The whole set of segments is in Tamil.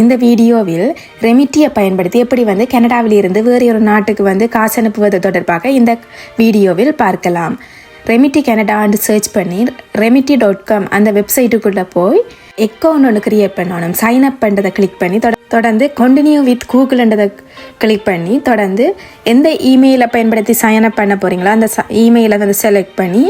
இந்த வீடியோவில் ரெமிட்டியை பயன்படுத்தி எப்படி வந்து கனடாவில் இருந்து வேறு ஒரு நாட்டுக்கு வந்து காசு அனுப்புவது தொடர்பாக இந்த வீடியோவில் பார்க்கலாம். ரெமிட்டி கனடான்னு சர்ச் பண்ணி remity.com அந்த வெப்சைட்டுக்குள்ளே போய் அக்கௌண்ட் ஒன்று க்ரியேட் பண்ணணும். சைன் அப் பண்ணுறதை கிளிக் பண்ணி தொடர்ந்து கண்டினியூ வித் கூகுள்ன்றதை கிளிக் பண்ணி தொடர்ந்து எந்த இமெயிலை பயன்படுத்தி சைன் அப் பண்ண போகிறீங்களோ அந்த இமெயிலை வந்து செலக்ட் பண்ணி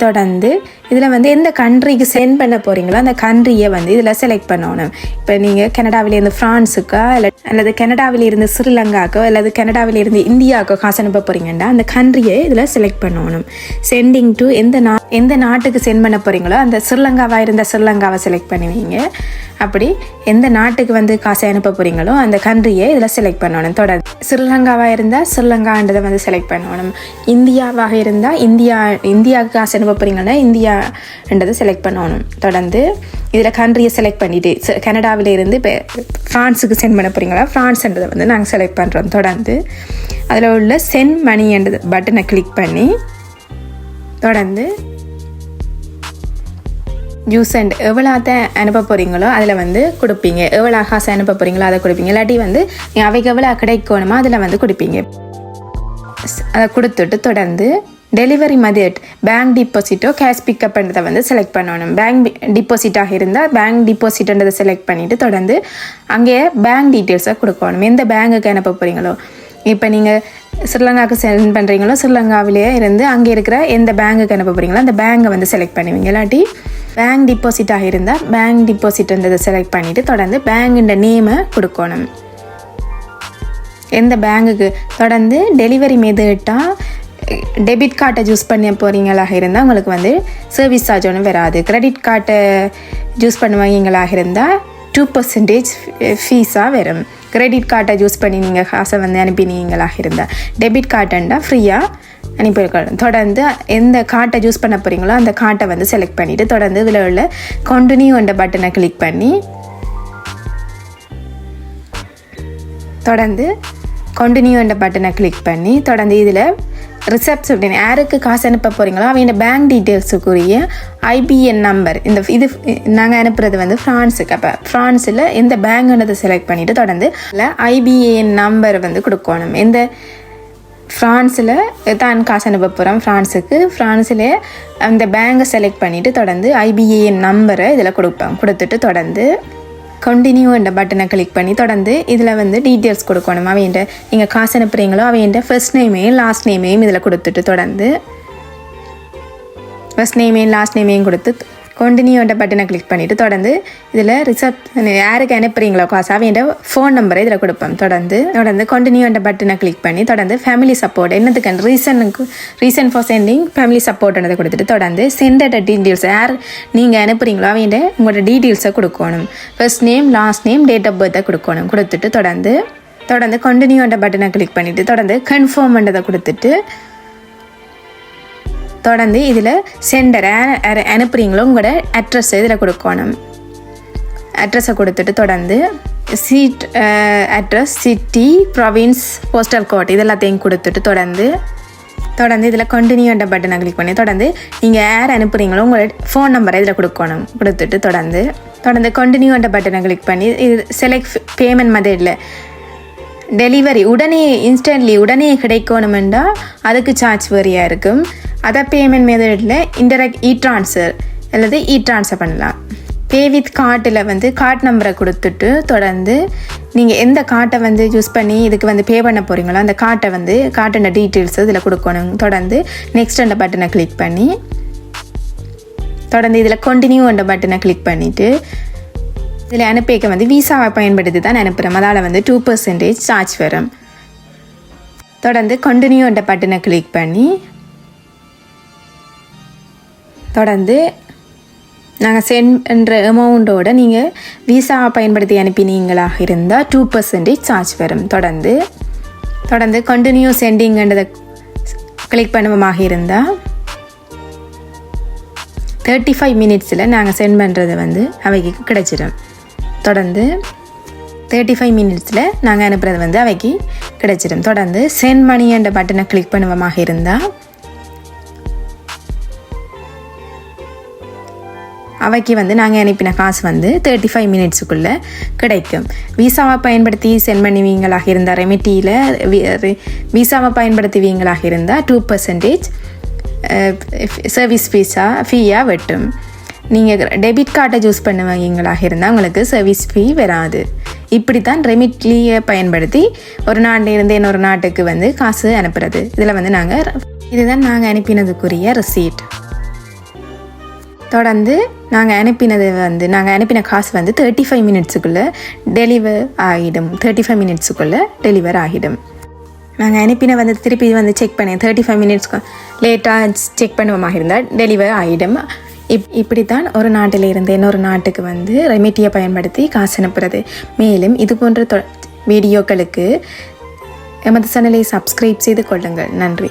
தொடர்ந்து இதில் வந்து எந்த கண்ட்ரிக்கு சென்ட் பண்ண போகிறீங்களோ அந்த கண்ட்ரியை வந்து இதில் செலக்ட் பண்ணணும். இப்போ நீங்கள் கனடாவிலேருந்து ஃப்ரான்ஸுக்கா அல்லது கனடாவிலிருந்து ஸ்ரீலங்காக்கோ அல்லது கனடாவிலிருந்து இந்தியாவுக்கோ காசு அனுப்ப போகிறீங்கன்னா அந்த கண்ட்ரியை இதில் செலக்ட் பண்ணணும். சென்டிங் டு எந்த நாட்டுக்கு சென்ட் பண்ண போகிறீங்களோ அந்த ஸ்ரீலங்காவாக இருந்தால் ஸ்ரீலங்காவை செலக்ட் பண்ணுவீங்க. அப்படி எந்த நாட்டுக்கு வந்து காசை அனுப்ப போகிறீங்களோ அந்த கண்ட்ரியை இதில் செலக்ட் பண்ணணும். தொடர்ந்து ஸ்ரீலங்காவாக இருந்தால் ஸ்ரீலங்கான்றதை வந்து செலக்ட் பண்ணணும். இந்தியாவாக இருந்தால் இந்தியாவுக்கு காசு அனுப்ப போகிறீங்கன்னா இந்தியான்றதை செலக்ட் பண்ணணும். தொடர்ந்து இதில் கண்ட்ரியை செலக்ட் பண்ணிவிட்டு கனடாவிலேருந்து இப்போ ஃப்ரான்ஸுக்கு சென்ட் பண்ண போகிறீங்களா ஃப்ரான்ஸ்ன்றதை வந்து நாங்கள் செலக்ட் பண்ணுறோம். தொடர்ந்து அதில் உள்ள சென்ட் மணின்றது பட்டனை கிளிக் பண்ணி தொடர்ந்து யூஸ் அண்ட் எவ்வளோத்த அனுப்ப போகிறீங்களோ அதில் வந்து கொடுப்பீங்க. எவ்வளோ காசு அனுப்ப போகிறீங்களோ அதை கொடுப்பீங்க. இல்லாட்டி வந்து அவைக்கு எவ்வளோ கிடைக்கணுமோ அதில் வந்து கொடுப்பீங்க. அதை கொடுத்துட்டு தொடர்ந்து டெலிவரி மெத்தட் பேங்க் டிபாசிட்டோ கேஷ் பிக்கப் பண்ணுறதை வந்து செலக்ட் பண்ணணும். பேங்க் டிபாசிட்டாக இருந்தால் பேங்க் டிபாசிட்ன்றதை செலக்ட் பண்ணிவிட்டு தொடர்ந்து அங்கே பேங்க் டீட்டெயில்ஸை கொடுக்கணும். எந்த பேங்குக்கு அனுப்ப போகிறீங்களோ இப்போ நீங்கள் ஸ்ரீலங்காவுக்கு சென்ட் பண்ணுறீங்களோ ஸ்ரீலங்காவிலேயே இருந்து அங்கே இருக்கிற எந்த பேங்குக்கு அனுப்ப போகிறீங்களோ அந்த பேங்கை வந்து செலக்ட் பண்ணுவீங்க. இல்லாட்டி பேங்க் டிபாசிட்டாக இருந்தால் பேங்க் டிபாசிட்ன்றதை செலக்ட் பண்ணிவிட்டு தொடர்ந்து பேங்குன்ற நேமை கொடுக்கணும். எந்த பேங்குக்கு தொடர்ந்து டெலிவரி மெத்தட்டாக டெபிட் கார்டை யூஸ் பண்ண போகிறீங்களாக இருந்தால் உங்களுக்கு வந்து சர்வீஸ் சார்ஜ் ஒன்றும் வராது. கிரெடிட் கார்டை யூஸ் பண்ணுவீங்களாக இருந்தால் 2% ஃபீஸாக வரும். கிரெடிட் கார்டை யூஸ் பண்ணி நீங்கள் காசை வந்து அனுப்பினீங்களாக இருந்தால் டெபிட் கார்டுண்டா ஃப்ரீயாக அனுப்பியிருக்கணும். தொடர்ந்து எந்த கார்டை யூஸ் பண்ண போகிறீங்களோ அந்த கார்டை வந்து செலக்ட் பண்ணிவிட்டு தொடர்ந்து இதில் உள்ள கண்டினியூன்ற பட்டனை கிளிக் பண்ணி தொடர்ந்து கண்டினியூன்ற பட்டனை கிளிக் பண்ணி தொடர்ந்து இதில் ரிசப்ட்ஸ் அப்படின்னு யாருக்கு காசு அனுப்ப போகிறீங்களோ அவங்க பேங்க் டீட்டெயில்ஸுக்குரிய IBN நம்பர் இது நாங்கள் அனுப்புறது வந்து ஃப்ரான்ஸுக்கு. அப்போ ஃப்ரான்ஸில் எந்த பேங்குன்றதை செலக்ட் பண்ணிவிட்டு தொடர்ந்து இல்லை IBN நம்பர் வந்து கொடுக்கணும். எந்த ஃப்ரான்ஸில் தான் காசு அனுப்ப போகிறோம் ஃப்ரான்ஸில் அந்த பேங்கை செலக்ட் பண்ணிவிட்டு தொடர்ந்து IBN நம்பரை இதில் கொடுத்துட்டு தொடர்ந்து கண்டினியூ என்ற பட்டனை கிளிக் பண்ணி தொடர்ந்து இதில் வந்து டீட்டெயில்ஸ் கொடுக்கணும். அவையிட்ட நீங்கள் காசு அனுப்புகிறீங்களோ அவையிட்ட ஃபர்ஸ்ட் நேமையும் லாஸ்ட் நேமையும் இதில் கொடுத்துட்டு தொடர்ந்து ஃபர்ஸ்ட் நேமையும் லாஸ்ட் நேமையும் கொடுத்து கண்டினியூ என்ற பட்டனை கிளிக் பண்ணிவிட்டு தொடர்ந்து இதில் யாருக்கு அனுப்புகிறீங்களோ காசு அவையிட்ட ஃபோன் நம்பரை இதில் கொடுப்போம். தொடர்ந்து கண்டினியூ என்ற பட்டனை கிளிக் பண்ணி தொடர்ந்து ஃபேமிலி சப்போர்ட் என்னத்துக்கு ரீசன் ஃபார் சென்டிங் ஃபேமிலி சப்போர்ட்ன்றதை கொடுத்துட்டு தொடர்ந்து சென்டர் டீட்டெயில்ஸ் யார் நீங்கள் அனுப்புகிறீங்களோ அவையிட்ட உங்களோட டீட்டெயில்ஸை கொடுக்கணும். First name last name date of பர்த்தை கொடுத்துட்டு தொடர்ந்து கண்டினியூ என்ற பட்டனை கிளிக் பண்ணிவிட்டு தொடர்ந்து கன்ஃபார்ம் பண்ணுறதை கொடுத்துட்டு தொடர்ந்து இதில் சென்டர் அனுப்புகிறீங்களோ உங்களோட அட்ரஸை இதில் கொடுக்கணும். அட்ரஸை கொடுத்துட்டு தொடர்ந்து address city province postal code இதெல்லாத்தையும் கொடுத்துட்டு தொடர்ந்து இதில் கண்டினியூ என்ற பட்டனை கிளிக் பண்ணி தொடர்ந்து நீங்கள் யார் அனுப்புகிறீங்களோ உங்களோட ஃபோன் நம்பரை இதில் கொடுத்துட்டு தொடர்ந்து கண்டினியூ என்ற பட்டனை கிளிக் பண்ணி இது செலக்ட் பேமெண்ட் மெத்தடில் டெலிவரி உடனே கிடைக்கணுமெண்டா அதுக்கு சார்ஜ் வரியாக இருக்கும். அதை பேமெண்ட் மெத்தடில் இன்டெரக்ட் ட்ரான்ஸ்ஃபர் அல்லது ட்ரான்ஸ்ஃபர் பண்ணலாம். பே வித் கார்ட்டில் வந்து கார்ட் நம்பரை கொடுத்துட்டு தொடர்ந்து நீங்கள் எந்த கார்ட்டை வந்து யூஸ் பண்ணி இதுக்கு வந்து பே பண்ண போகிறீங்களோ அந்த கார்ட்டோட டீட்டெயில்ஸ் இதில் கொடுக்கணும். தொடர்ந்து நெக்ஸ்ட் அந்த பட்டனை கிளிக் பண்ணி தொடர்ந்து இதில் கண்டினியூ அந்த பட்டனை கிளிக் பண்ணிவிட்டு இதில் அனுப்பிக்க வந்து விசாவை பயன்படுத்தி தான் அனுப்புகிறோம். அதால் வந்து 2% சார்ஜ் வரும். தொடர்ந்து கண்டினியூ அந்த பட்டனை கிளிக் பண்ணி தொடர்ந்து நாங்கள் சென்ட் பண்ணுற அமௌண்ட்டோட நீங்கள் விசாவை பயன்படுத்தி அனுப்பினீங்களாக இருந்தால் 2% சார்ஜ் வரும். தொடர்ந்து கண்டினியூ சென்டிங்கன்றதை கிளிக் பண்ணுவமாக இருந்தால் 35 மினிட்ஸில் நாங்கள் சென்ட் பண்ணுறது வந்து அவைக்கு கிடைச்சிடும். தொடர்ந்து 35 மினிட்ஸில் நாங்கள் அனுப்புறது வந்து அவைக்கு கிடைச்சிடும். தொடர்ந்து சென்ட் மணி என்ற பட்டனை கிளிக் பண்ணுவமாக இருந்தால் அவைக்கு வந்து நாங்கள் அனுப்பின காசு வந்து 35 மினிட்ஸுக்குள்ளே கிடைக்கும். விசாவை பயன்படுத்தி சென்ட் பண்ணுவீங்களாக இருந்தால் ரெமிட்டியில் விசாவை பயன்படுத்துவீங்களாக இருந்தால் 2% சர்வீஸ் ஃபீயாக வெட்டும். நீங்கள் டெபிட் கார்டை யூஸ் பண்ணுவீங்களாக இருந்தால் உங்களுக்கு சர்வீஸ் ஃபீ வராது. இப்படி தான் ரெமிட்லியை பயன்படுத்தி ஒரு நாட்டிலிருந்து இன்னொரு நாட்டுக்கு வந்து காசு அனுப்புறது. இதில் வந்து இதுதான் நாங்கள் அனுப்பினதுக்குரிய ரெசீட். தொடர்ந்து நாங்கள் அனுப்பின காசு வந்து 35 மினிட்ஸுக்குள்ளே டெலிவர் ஆகிடும். 35 மினிட்ஸுக்குள்ளே டெலிவர் ஆகிடும். நாங்கள் அனுப்பின வந்து திருப்பி வந்து செக் பண்ணேன். 35 மினிட்ஸ்க்கு லேட்டாக செக் பண்ணுவோமாக இருந்தால் டெலிவர் ஆகிடும். இப்படித்தான் ஒரு நாட்டிலிருந்து இன்னொரு நாட்டுக்கு வந்து ரெமிட்டியை பயன்படுத்தி காசு அனுப்புறது. மேலும் இது போன்ற வீடியோக்களுக்கு எமது சேனலை சப்ஸ்கிரைப் செய்து கொள்ளுங்கள். நன்றி.